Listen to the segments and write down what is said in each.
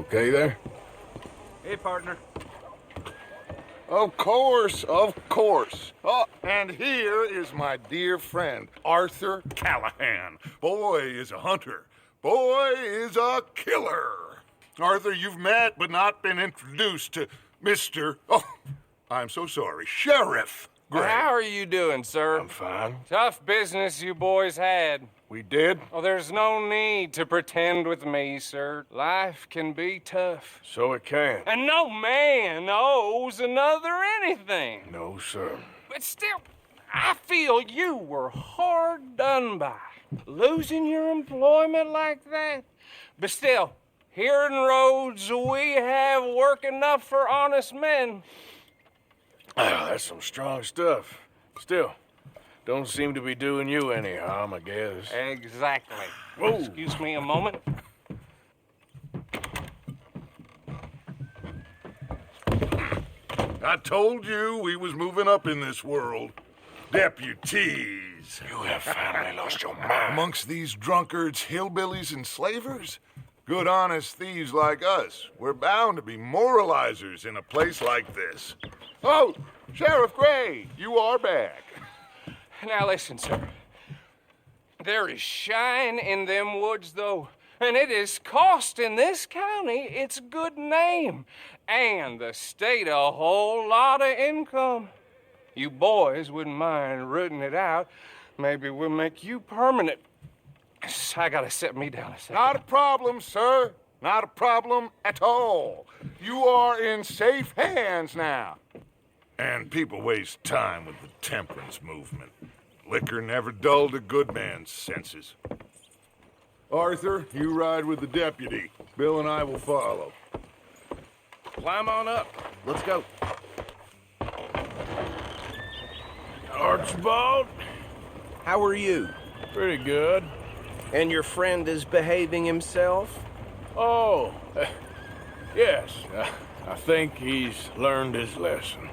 okay there? Hey, partner. Of course, of course. Oh, and here is my dear friend, Arthur Callahan. Boy is a hunter. Boy is a killer. Arthur, you've met but not been introduced to Mr. Oh, I'm so sorry, Sheriff Gray. How are you doing, sir? I'm fine. Tough business you boys had. We did? Oh, there's no need to pretend with me, sir. Life can be tough. So it can. And no man owes another anything. No, sir. But still, I feel you were hard done by. Losing your employment like that. But still, here in Rhodes, we have work enough for honest men. That's some strong stuff. Still, don't seem to be doing you any harm, I guess. Exactly. Whoa. Excuse me a moment. I told you we was moving up in this world. Deputies. You have finally lost your mind. Amongst these drunkards, hillbillies, and slavers? Good honest thieves like us. We're bound to be moralizers in a place like this. Oh, Sheriff Gray, you are back. Now listen, sir. There is shine in them woods, though, and it is costing this county its good name and the state a whole lot of income. You boys wouldn't mind rooting it out. Maybe we'll make you permanent. I gotta set me down a second. Not a problem, sir. Not a problem at all. You are in safe hands now. And people waste time with the temperance movement. Liquor never dulled a good man's senses. Arthur, you ride with the deputy. Bill and I will follow. Climb on up. Let's go. Archibald? How are you? Pretty good. And your friend is behaving himself? Oh, yes. I think he's learned his lesson.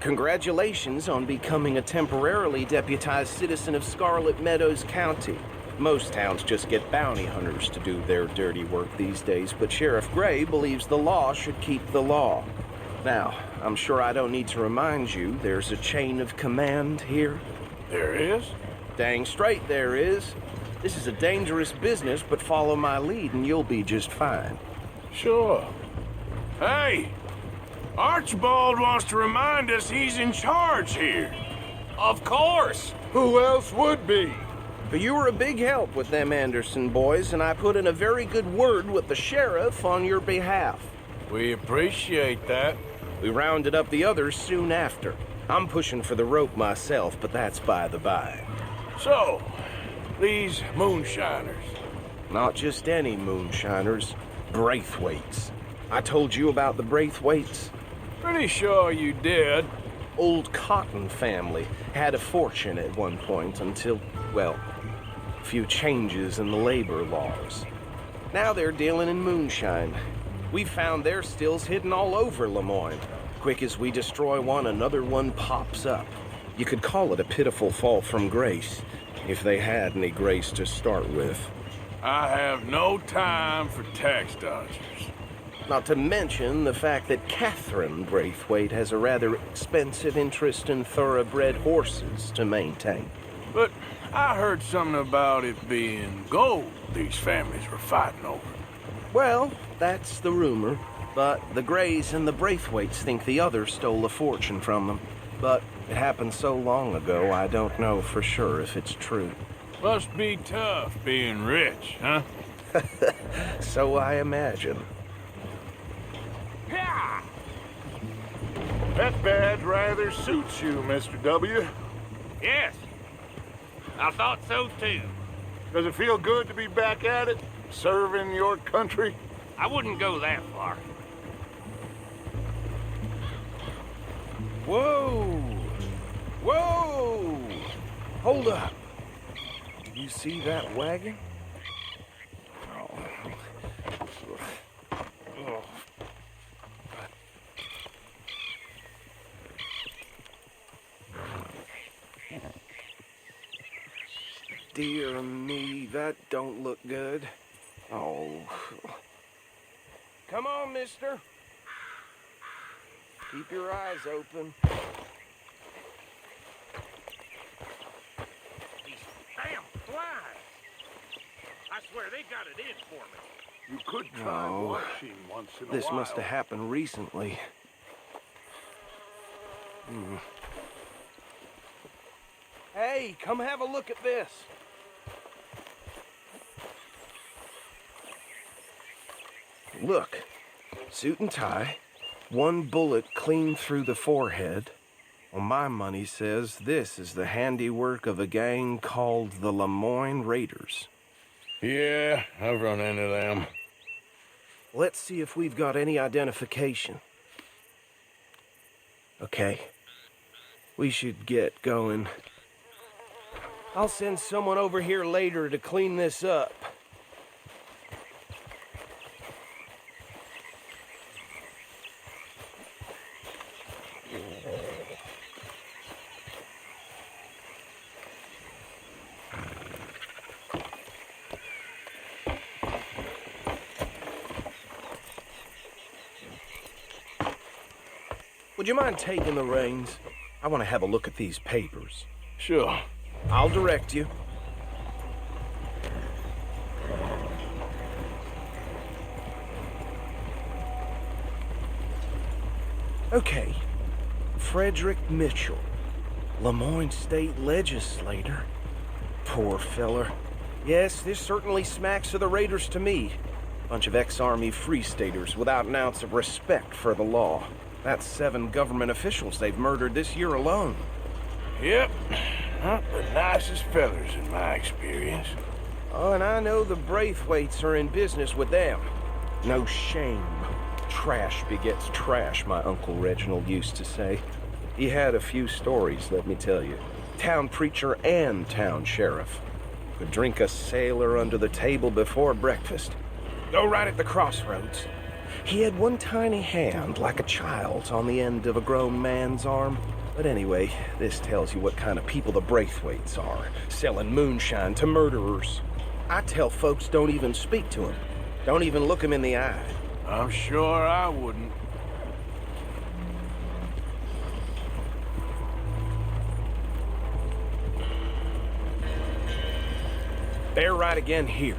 Congratulations on becoming a temporarily deputized citizen of Scarlet Meadows County. Most towns just get bounty hunters to do their dirty work these days, but Sheriff Gray believes the law should keep the law. Now, I'm sure I don't need to remind you there's a chain of command here. There is? Dang straight there is. This is a dangerous business, but follow my lead and you'll be just fine. Sure. Hey! Archibald wants to remind us he's in charge here. Of course. Who else would be? But you were a big help with them Anderson boys, and I put in a very good word with the sheriff on your behalf. We appreciate that. We rounded up the others soon after. I'm pushing for the rope myself, but that's by the by. So, these moonshiners. Not just any moonshiners, Braithwaites. I told you about the Braithwaites? Pretty sure you did. Old Cotton family had a fortune at one point until, well, a few changes in the labor laws. Now they're dealing in moonshine. We've found their stills hidden all over Lemoyne. Quick as we destroy one, another one pops up. You could call it a pitiful fall from grace, if they had any grace to start with. I have no time for tax dodgers. Not to mention the fact that Catherine Braithwaite has a rather expensive interest in thoroughbred horses to maintain. But I heard something about it being gold these families were fighting over. Well, that's the rumor. But the Grays and the Braithwaites think the others stole a fortune from them. But it happened so long ago, I don't know for sure if it's true. Must be tough being rich, huh? So I imagine. That badge rather suits you, Mr. W. Yes. I thought so, too. Does it feel good to be back at it? Serving your country? I wouldn't go that far. Whoa! Whoa! Hold up. Did you see that wagon? Dear me, that don't look good. Oh. Come on, mister. Keep your eyes open. These damn flies! I swear they got it in for me. You could try Oh, watching once in a This while. must have happened recently. Hey, come have a look at this. Look, suit and tie, one bullet clean through the forehead. Well, my money says this is the handiwork of a gang called the Lemoyne Raiders. Yeah, I've run into them. Let's see if we've got any identification. Okay. We should get going. I'll send someone over here later to clean this up. Would you mind taking the reins? I want to have a look at these papers. Sure. I'll direct you. Okay. Frederick Mitchell, Lemoyne State Legislator. Poor feller. Yes, this certainly smacks of the Raiders to me. Bunch of ex-Army Free Staters without an ounce of respect for the law. That's 7 government officials they've murdered this year alone. Yep. Not the nicest fellers in my experience. Oh, and I know the Braithwaites are in business with them. No shame. Trash begets trash, my Uncle Reginald used to say. He had a few stories, let me tell you. Town preacher and town sheriff. Could drink a sailor under the table before breakfast. Go right at the crossroads. He had one tiny hand, like a child's, on the end of a grown man's arm. But anyway, this tells you what kind of people the Braithwaites are, selling moonshine to murderers. I tell folks don't even speak to him. Don't even look him in the eye. I'm sure I wouldn't. They're right again here.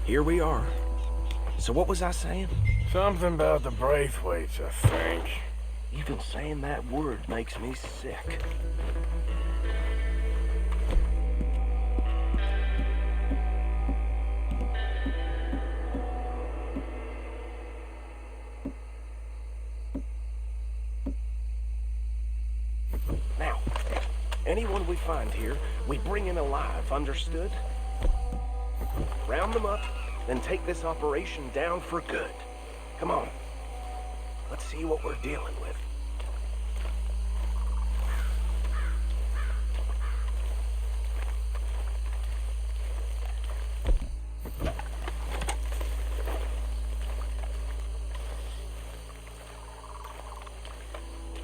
Here we are. So what was I saying? Something about the Braithwaites, I think. Even saying that word makes me sick. Now, anyone we find here, we bring in alive, understood? Round them up, then take this operation down for good. Come on. Let's see what we're dealing with.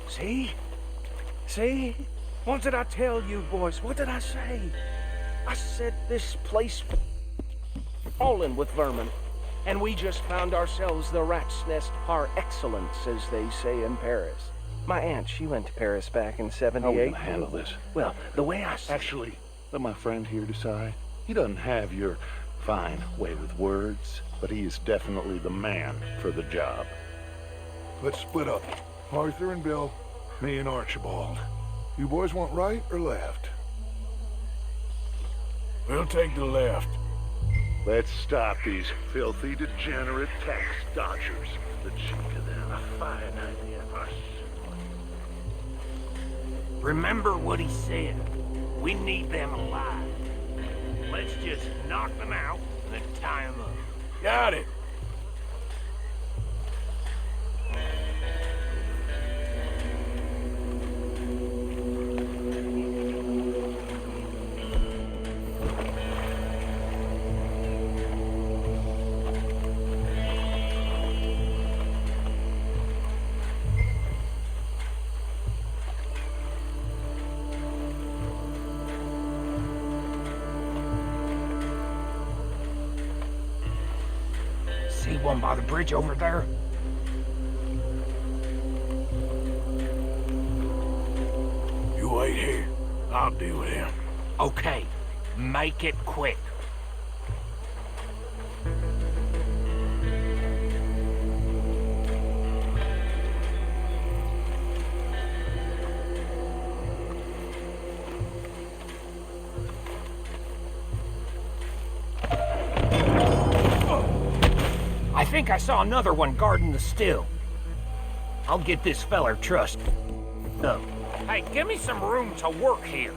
See? See? What did I tell you, boys? What did I say? I said this place fallen with vermin, and we just found ourselves the rat's nest par excellence, as they say in Paris. My aunt, she went to Paris back in '78. How are we gonna handle this? Well, the way I see Actually, let my friend here decide. He doesn't have your fine way with words, but he is definitely the man for the job. Let's split up. Arthur and Bill, me and Archibald. You boys want right or left? We'll take the left. Let's stop these filthy, degenerate tax dodgers. The cheek of them. A fine idea. Remember what he said. We need them alive. Let's just knock them out and then tie them up. Got it. See one by the bridge over there? You wait here. I'll deal with him. Okay, make it quick. I think I saw another one guarding the still. I'll get this feller trussed up. Hey, give me some room to work here.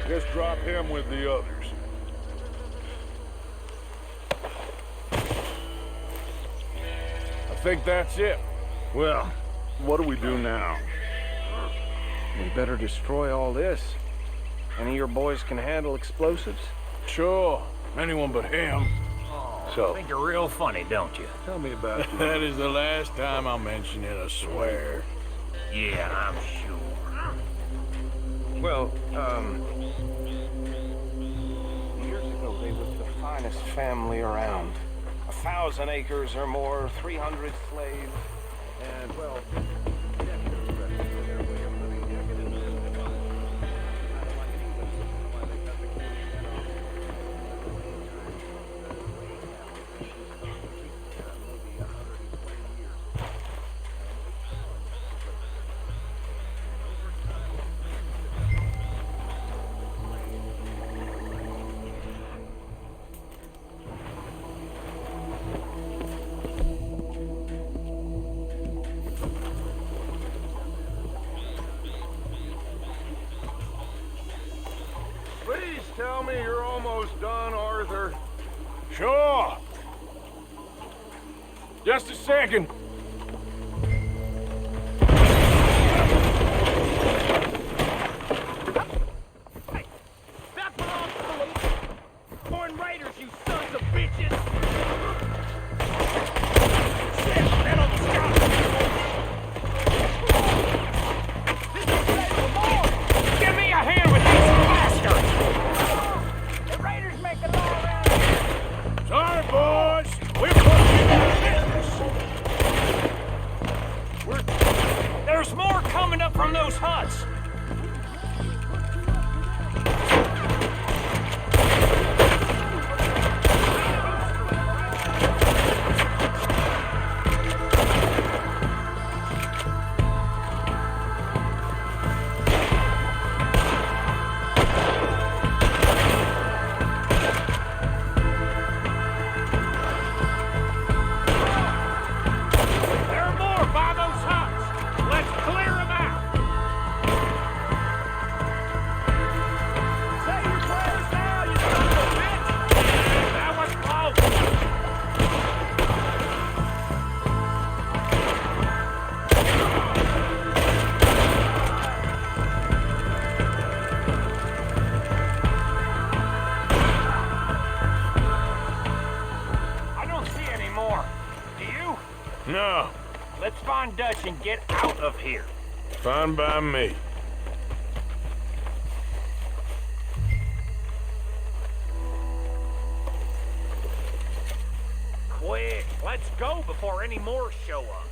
Just drop him with the others. I think that's it. Well, what do we do now? We better destroy all this. Any of your boys can handle explosives? Sure. Anyone but him. So, Think you're real funny, don't you? tell me about it. That is the last time I mention it, I swear. Yeah, I'm sure. Well, years ago they was the finest family around. 1,000 acres or more, 300 slaves, and, well... Please tell me you're almost done, Arthur. Sure. Just a second. That belongs to the police. Foreign raiders, you sons of bitches! Shit, men on the scout! This is federal law! Give me a hand with these bastards! The raiders make the law around here! Sorry, boys. We're putting you out of business. There's more coming up from those huts! There are more by those huts! Let's clear them out! No, Let's find Dutch and get out of here. fine by me. Quick, let's go before any more show up.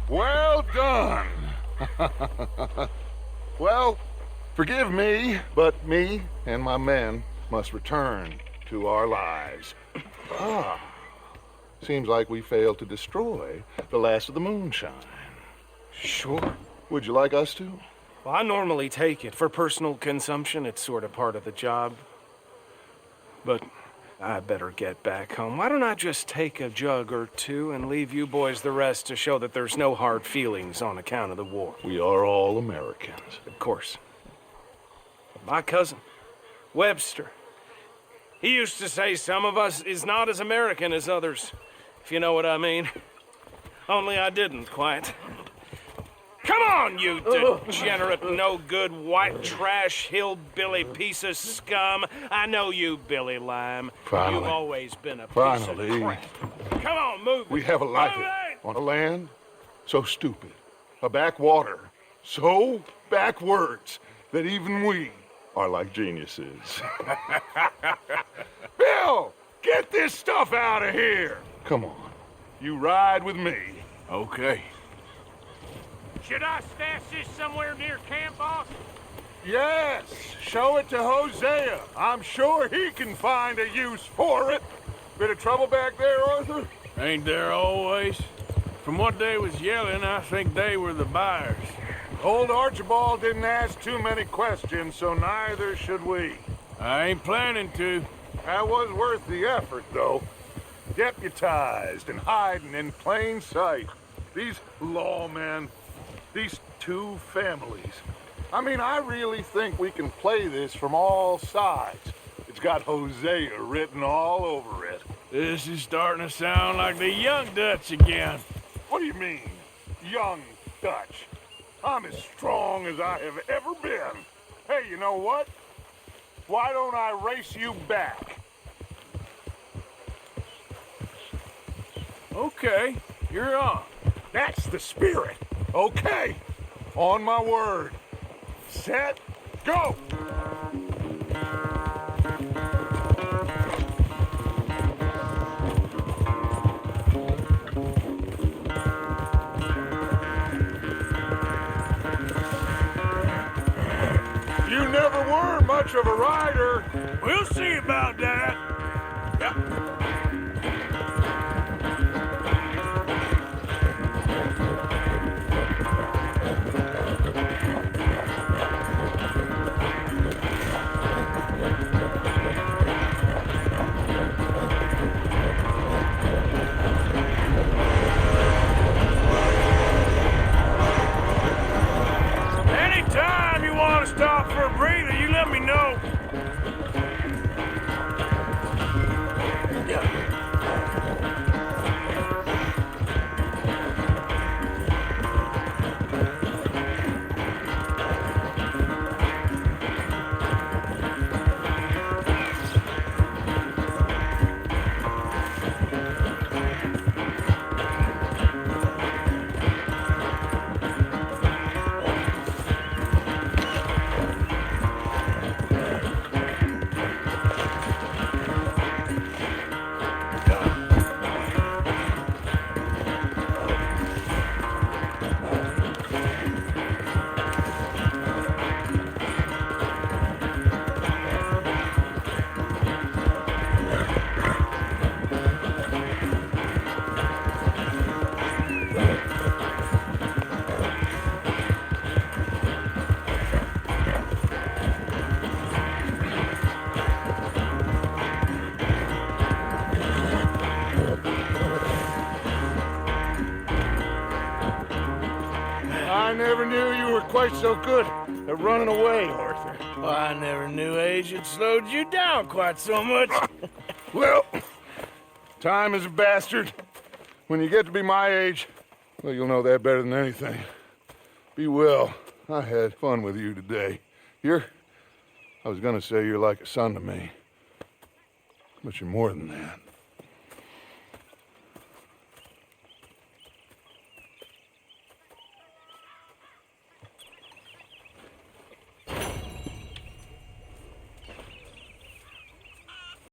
Well done. Well, forgive me, but me and my men must return to our lives. Ah, seems like we failed to destroy the last of the moonshine. Sure. Would you like us to? Well, I normally take it. For personal consumption, it's sort of part of the job. But I better get back home. Why don't I just take a jug or two and leave you boys the rest to show that there's no hard feelings on account of the war? We are all Americans. Of course. But my cousin, Webster, he used to say some of us is not as American as others, if you know what I mean. Only I didn't quite. Come on, you degenerate, no-good, white trash, hillbilly piece of scum. I know you, Billy Lime. Finally. You've always been a piece Finally. of crap. Come on, move it. We have a life Move it! on a land so stupid, a backwater so backwards that even we are like geniuses. Bill, get this stuff out of here. Come on, you ride with me. Okay. Should I stash this somewhere near camp, boss? Yes, show it to Hosea. I'm sure he can find a use for it. Bit of trouble back there, Arthur? Ain't there always? From what they was yelling, I think they were the buyers. Old Archibald didn't ask too many questions, so neither should we. I ain't planning to. That was worth the effort, though. Deputized and hiding in plain sight. These lawmen, these two families, I mean, I really think we can play this from all sides. It's got Hosea written all over it. This is starting to sound like the Young Dutch again. What do you mean, young Dutch? I'm as strong as I have ever been. Hey, you know what? Why don't I race you back? Okay, you're on. That's the spirit. Okay, on my word. Set, go! You never were much of a rider. We'll see about that. Anytime you want to stop for a breather, you let me know. I never knew you were quite so good at running away, Arthur. Well, I never knew age had slowed you down quite so much. Well, time is a bastard. When you get to be my age, well, you'll know that better than anything. Be well. I had fun with you today. I was gonna say you're like a son to me, but you're more than that.